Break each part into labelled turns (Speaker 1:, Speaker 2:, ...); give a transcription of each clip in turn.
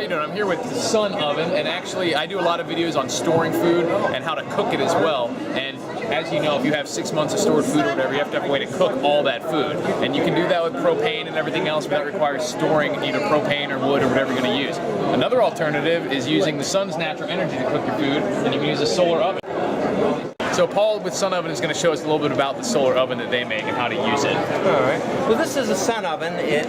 Speaker 1: you doing? I'm here with Sun Oven, and actually I do a lot of videos on storing food and how to cook it as well. And as you know, if you have 6 months of stored food or whatever, you have to have a way to cook all that food. And you can do that with propane and everything else, but that requires storing either propane or wood or whatever you're going to use. Another alternative is using the sun's natural energy to cook your food, and you can use a solar oven. So Paul with Sun Oven is going to show us a little bit about the solar oven that they make and how to use it.
Speaker 2: All right. Well, this is a Sun Oven. It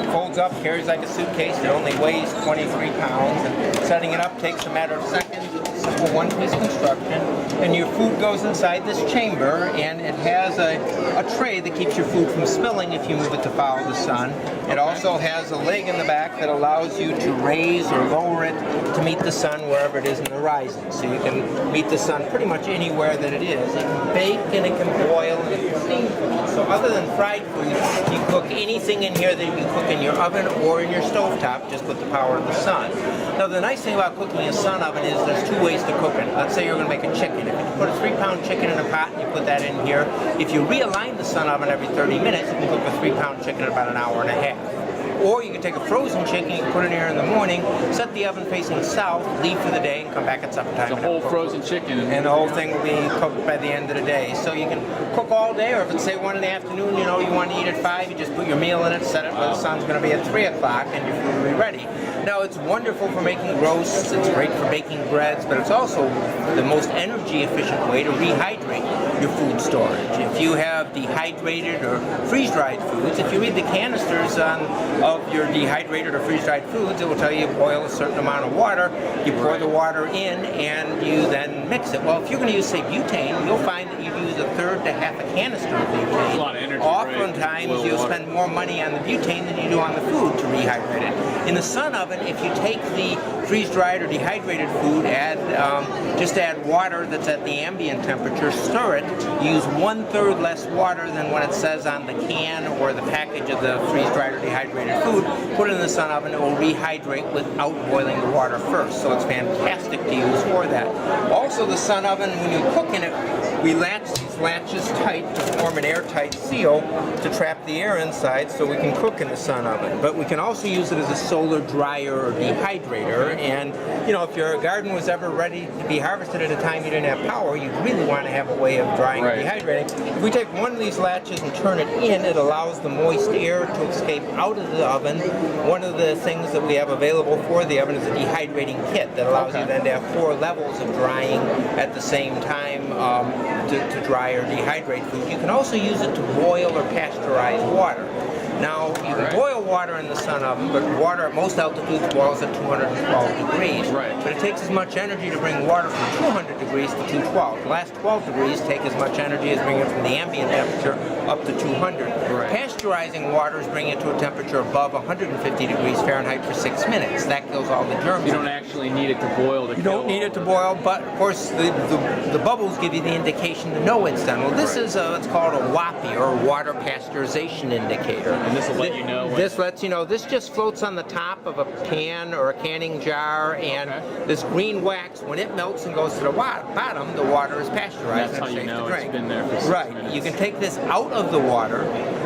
Speaker 2: folds up, carries like a suitcase. It only weighs 23 pounds. And setting it up takes a matter of seconds. It's a simple one-piece construction. And your food goes inside this chamber, and it has a tray that keeps your food from spilling if you move it to follow the sun. It also has a leg in the back that allows you to raise or lower it to meet the sun wherever it is in the horizon. So you can meet the sun pretty much anywhere that it is. It can bake and it can boil and it can steam food. So other than fried food, you cook anything in here that you cook in your oven or in your stovetop just with the power of the sun. Now the nice thing about cooking in a Sun Oven is there's two ways to cook it. Let's say you're going to make a chicken. If you put a 3-pound chicken in a pot and you put that in here, if you realign the Sun Oven every 30 minutes, you can cook a 3-pound chicken in about an hour and a half. Or you can take a frozen chicken, you can put it in here in the morning, set the oven facing south, leave for the day, and come back at supper time.
Speaker 1: The whole frozen chicken.
Speaker 2: And the whole thing will be cooked by the end of the day. So you can cook all day, or if it's say 1 in the afternoon, you know, you want to eat at 5, you just put your meal in it, set it where the sun's going to be at 3 o'clock, and your food will be ready. Now it's wonderful for making roasts, it's great for baking breads, but it's also the most energy efficient way to rehydrate your food storage. If you have dehydrated or freeze-dried foods, if you read the canisters of your dehydrated or freeze-dried foods, it will tell you boil a certain amount of water, you pour the water in, and you then mix it. Well, if you're going to use, say, butane, you'll find that you use a third to half a canister of butane.
Speaker 1: A lot of energy.
Speaker 2: Oftentimes, you'll spend more money on the butane than you do on the food to rehydrate it. In the Sun Oven, if you take the freeze-dried or dehydrated food, just add water that's at the ambient temperature, stir it, use 1/3 less water than what it says on the can or the package of the freeze-dried or dehydrated food, put it in the Sun Oven, it will rehydrate without boiling the water first. So it's fantastic to use for that. Also, the Sun Oven, when you cook in it, we latch these latches tight to form an airtight seal to trap the air inside so we can cook in the Sun Oven. But we can also use it as a solar dryer or dehydrator. And, you know, if your garden was ever ready to be harvested at a time you didn't have power, you really want to have a way of drying and dehydrating. If we take one of these latches and turn it in, it allows the moist air to escape out of the oven. One of the things that we have available for the oven is a dehydrating kit that allows you then to have 4 levels of drying at the same time to dry or dehydrate food. You can also use it to boil or pasteurize water. Now, you can boil water in the Sun Oven, but water at most altitudes boils at 212 degrees.
Speaker 1: But
Speaker 2: it takes as much energy to bring water from 200 degrees to 212. The last 12 degrees take as much energy as bringing it from the ambient temperature up to 200. Pasteurizing water is bringing it to a temperature above 150 degrees Fahrenheit for 6 minutes. That kills all the germs.
Speaker 1: You don't actually need it to boil.
Speaker 2: You don't need it to boil, but of course the bubbles give you the indication to know it's done. Well, this is what's called a WAPI, or water pasteurization indicator.
Speaker 1: And this will let you know.
Speaker 2: This lets you know. This just floats on the top of a pan or a canning jar, and this green wax, when it melts and goes to the bottom, the water is pasteurized.
Speaker 1: That's how you know
Speaker 2: it's
Speaker 1: been there for 6 minutes.
Speaker 2: You can take this out of the water,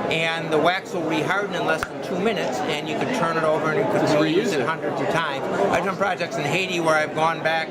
Speaker 2: and the wax will reharden in less than 2 minutes, and you can turn it over and you can reuse it hundreds of times. I've done projects in Haiti where I've gone back,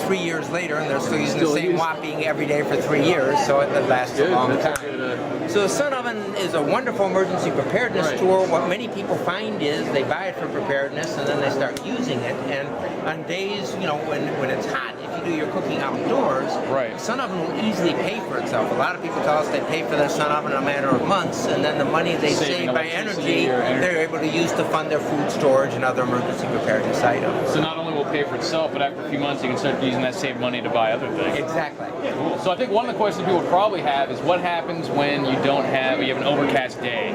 Speaker 2: 3 years later, and they're still using the same WAPI every day for 3 years, so it lasts a long time. So the Sun Oven is a wonderful emergency preparedness tool. What many people find is they buy it for preparedness and then they start using it. And on days, you know, when it's hot, if you do your cooking outdoors, the Sun Oven will easily pay for itself. A lot of people tell us they pay for their Sun Oven in a matter of months, and then the money they save by energy, they're able to use to fund their food storage and other emergency preparedness items.
Speaker 1: So not only will it pay for itself, but after a few months you can start using that saved money to buy other things.
Speaker 2: Exactly.
Speaker 1: Cool. So I think one of the questions people would probably have is what happens when you have an overcast day.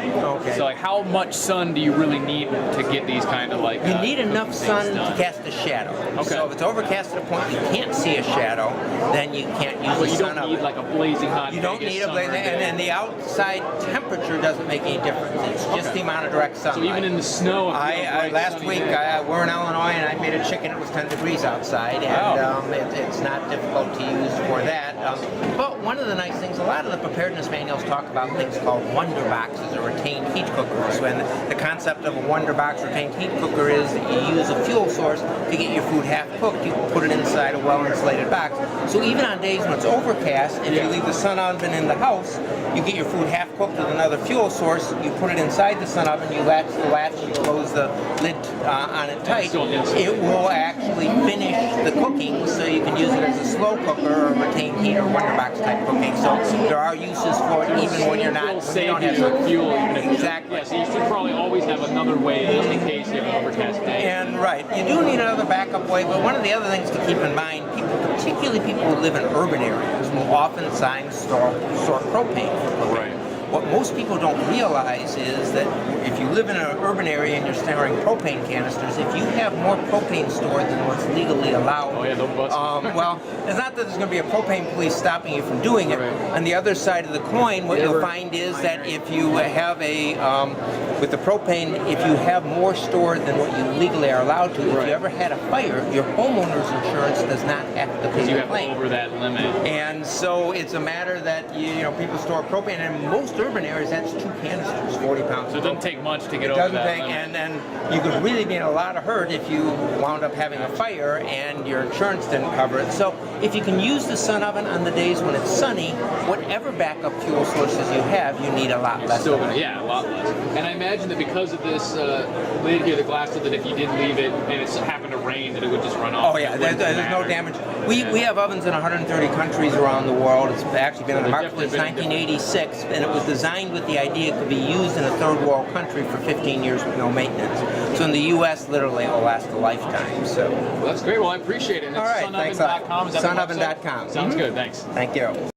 Speaker 1: So like how much sun do you really need to get these kind of like
Speaker 2: you need enough sun to cast a shadow. So if it's overcast to the point you can't see a shadow, then you can't use the Sun Oven.
Speaker 1: You don't need like a blazing hot.
Speaker 2: You don't need a blazing, and the outside temperature doesn't make any difference. It's just the amount of direct sunlight.
Speaker 1: So even in the snow.
Speaker 2: Last week we're in Illinois and I made a chicken. It was 10 degrees outside, and it's not difficult to use for that. But one of the nice things, a lot of the preparedness manuals talk about things called wonder boxes or retained heat cookers. When the concept of a wonder box retained heat cooker is that you use a fuel source to get your food half cooked. You put it inside a well-insulated box. So even on days when it's overcast, if you leave the sun oven in the house, you get your food half cooked with another fuel source. You put it inside the sun oven. You latch the latch. You close the lid on it tight. It will actually finish the cooking, so you can use it as a slow cooker or retained heat or wonder box type cooking. So there are uses for it even when you're not.
Speaker 1: Save
Speaker 2: you don't
Speaker 1: you
Speaker 2: have
Speaker 1: fuel even if
Speaker 2: exactly.
Speaker 1: Yeah, so you should probably always have another way just in case you have an overcast day.
Speaker 2: And right, you do need another backup way, but one of the other things to keep in mind, people, particularly people who live in urban areas, will oftentimes store propane for cooking.
Speaker 1: Right.
Speaker 2: What most people don't realize is that if you live in an urban area and you're storing propane canisters, if you have more propane stored than what's legally allowed,
Speaker 1: Oh yeah, they'll bust.
Speaker 2: well, it's not that there's going to be a propane police stopping you from doing it.
Speaker 1: Right.
Speaker 2: On the other side of the coin, what you'll find is that if you have with the propane, if you have more stored than what you legally are allowed to, if
Speaker 1: Right.
Speaker 2: you ever had a fire, your homeowner's insurance does not have to pay
Speaker 1: you
Speaker 2: the
Speaker 1: have
Speaker 2: claim.
Speaker 1: over that limit.
Speaker 2: And so it's a matter that you know people store propane, and in most urban areas that's 2 canisters, 40 pounds.
Speaker 1: So it doesn't take much to get
Speaker 2: It
Speaker 1: over
Speaker 2: doesn't
Speaker 1: that
Speaker 2: take,
Speaker 1: limit.
Speaker 2: and you could really be in a lot of hurt if you wound up having a fire and your insurance didn't cover it. So if you can use the sun oven on the days when it's sunny, whatever backup fuel sources you have, you need a lot less.
Speaker 1: Still gonna, yeah, a lot less. And I imagine that because of this lid here, the glass lid, that if you did leave it and it happened to rain, that it would just run off.
Speaker 2: Oh yeah,
Speaker 1: It
Speaker 2: there's
Speaker 1: wouldn't
Speaker 2: no
Speaker 1: matter.
Speaker 2: damage. We have ovens in 130 countries around the world. It's actually been on the market since
Speaker 1: Definitely been
Speaker 2: 1986, and it was designed with the idea it could be used in a third world country for 15 years with no maintenance. So in the U.S., literally, it will last a lifetime. So
Speaker 1: Well, that's great. Well, I appreciate it. And
Speaker 2: all
Speaker 1: it's
Speaker 2: right, thanks a lot.
Speaker 1: sunoven.com. Is that the website?
Speaker 2: Sunoven.com.
Speaker 1: Sounds good. Thanks.
Speaker 2: Thank you.